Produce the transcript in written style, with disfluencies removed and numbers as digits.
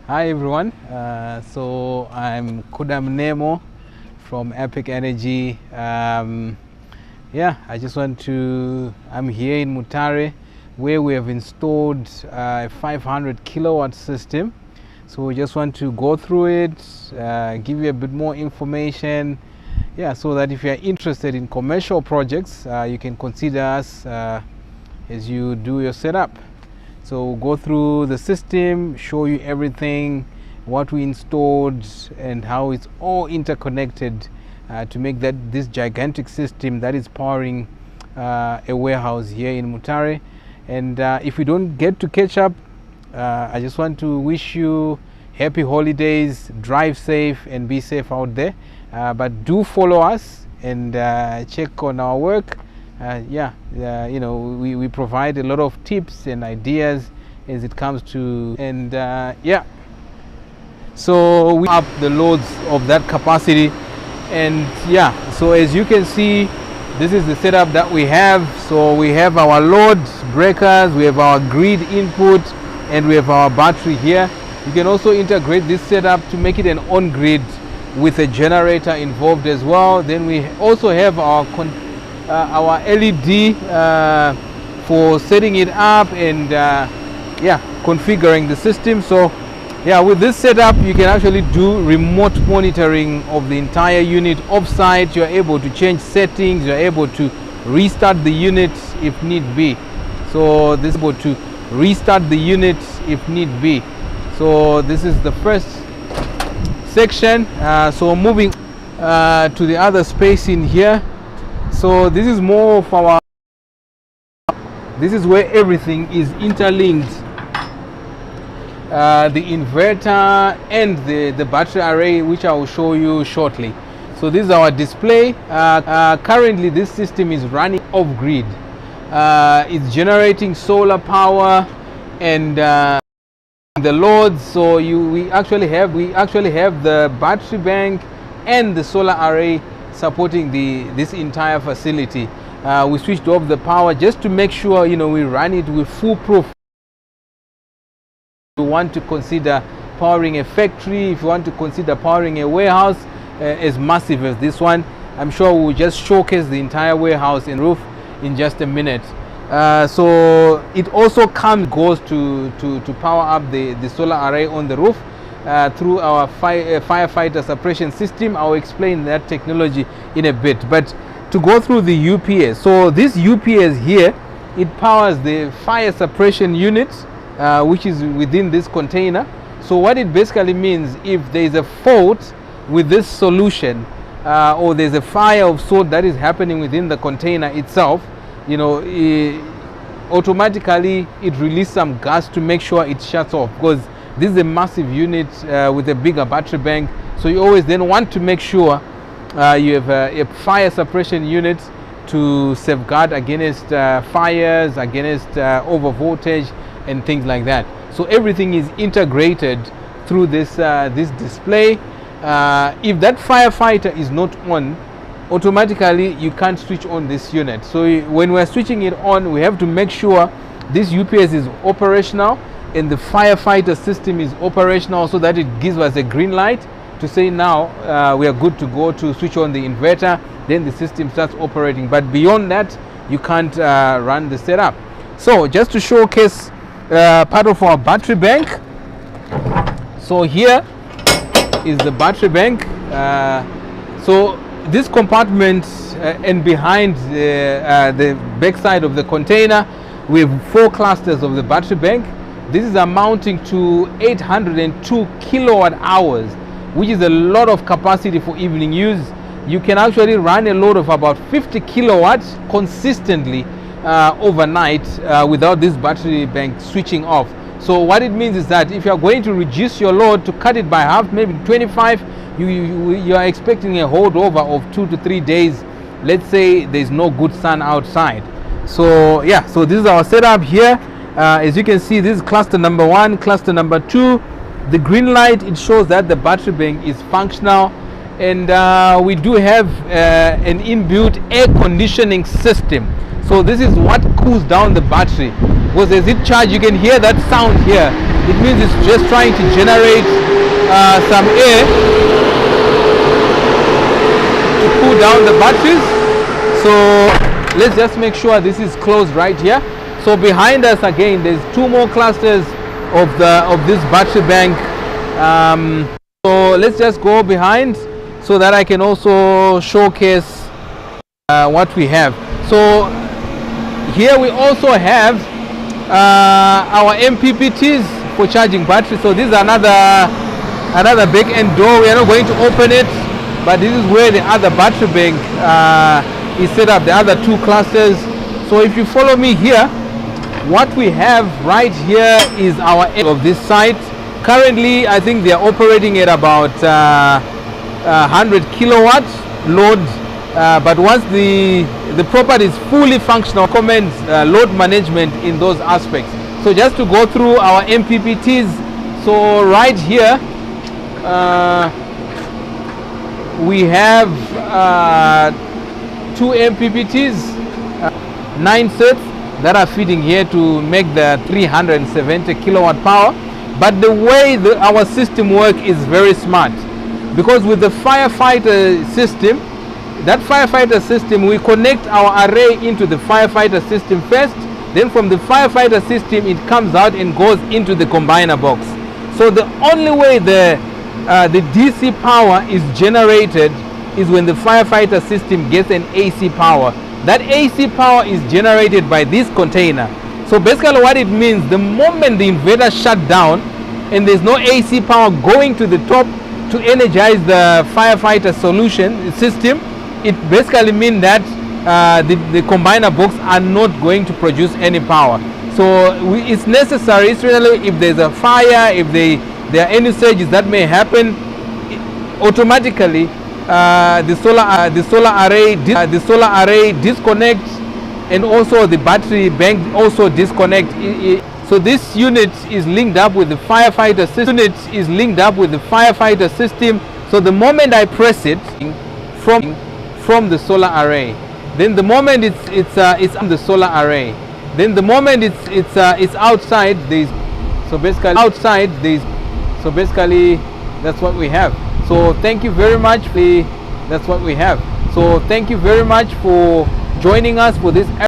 Hi everyone, so I'm Kudam Nemo from Epic Energy. I'm here in Mutare where we have installed a 500 kilowatt system. So we just want to go through it, give you a bit more information, so that if you are interested in commercial projects, you can consider us as you do your setup. So we'll go through the system, show you everything, what we installed and how it's all interconnected to make this gigantic system that is powering a warehouse here in Mutare. And if we don't get to catch up, I just want to wish you happy holidays, drive safe and be safe out there. But do follow us and check on our work. We provide a lot of tips and ideas as it comes to, so we up the loads of that capacity. And so as you can see, this is the setup that we have. So we have our load breakers, we have our grid input, and we have our battery here. You can also integrate this setup to make it an on-grid with a generator involved as well. Then we also have our LED for setting it up and configuring the system. So with this setup you can actually do remote monitoring of the entire unit offsite. You're able to change settings, you're able to restart the unit if need be. So this is able to restart the unit if need be. So this is the first section. So moving to the other space in here. So this is more of our, this is where everything is interlinked. The inverter and the battery array, which I will show you shortly. So this is our display. Currently this system is running off grid. It's generating solar power and the loads. So we actually have the battery bank and the solar array supporting this entire facility. We switched off the power just to make sure we run it with foolproof. If you want to consider powering a factory, if you want to consider powering a warehouse as massive as this one, I'm sure we'll just showcase the entire warehouse and roof in just a minute. So it also goes to power up the solar array on the roof through our firefighter suppression system. I'll explain that technology in a bit, but to go through the UPS. So this UPS here, it powers the fire suppression unit, which is within this container. So what it basically means, if there is a fault with this solution or there's a fire of sort that is happening within the container itself, automatically it releases some gas to make sure it shuts off, because this is a massive unit with a bigger battery bank. So you always then want to make sure you have a fire suppression unit to safeguard against fires, against over voltage and things like that. So everything is integrated through this display. If that firefighter is not on, automatically you can't switch on this unit. So when we're switching it on, we have to make sure this UPS is operational and the firefighter system is operational, so that it gives us a green light to say now we are good to go to switch on the inverter. Then the system starts operating, but beyond that you can't run the setup. So just to showcase part of our battery bank. So here is the battery bank. So this compartment and behind the back side of the container, we have 4 clusters of the battery bank. This is amounting to 802 kilowatt hours, which is a lot of capacity for evening use. You can actually run a load of about 50 kilowatts consistently overnight without this battery bank switching off. So what it means is that if you are going to reduce your load, to cut it by half, maybe 25, you are expecting a holdover of 2 to 3 days. Let's say there's no good sun outside. So so this is our setup here. As you can see, this is cluster number 1, cluster number 2. The green light, it shows that the battery bank is functional, and we do have an inbuilt air conditioning system. So this is what cools down the battery, because as it charges, you can hear that sound here. It means it's just trying to generate some air to cool down the batteries. So let's just make sure this is closed right here. So behind us again, there's 2 more clusters of this battery bank. So let's just go behind so that I can also showcase what we have. So here we also have our MPPTs for charging batteries. So this is another back end door. We are not going to open it, but this is where the other battery bank is set up, the other 2 clusters. So if you follow me here, what we have right here is our end of this site. Currently, I think they are operating at about 100 kilowatts load, but once the property is fully functional, recommend load management in those aspects. So just to go through our MPPTs, so right here we have 2 MPPTs, 9 sets that are feeding here to make the 370 kilowatt power. But the way our system works is very smart, because with the firefighter system, that firefighter system, we connect our array into the firefighter system first, then from the firefighter system it comes out and goes into the combiner box. So the only way the DC power is generated is when the firefighter system gets an AC power. That AC power is generated by this container. So basically what it means, the moment the inverter shut down and there's no AC power going to the top to energize the firefighter solution system, it basically means that the combiner box are not going to produce any power. So it's necessary, especially if there's a fire, if there are any surges that may happen, automatically the solar array disconnects, and also the battery bank also disconnect. So this unit is linked up with the firefighter system. So the moment I press it from the solar array, then the moment it's on the solar array, then the moment it's outside, so basically that's what we have. So thank you very much. That's what we have. So thank you very much for joining us for this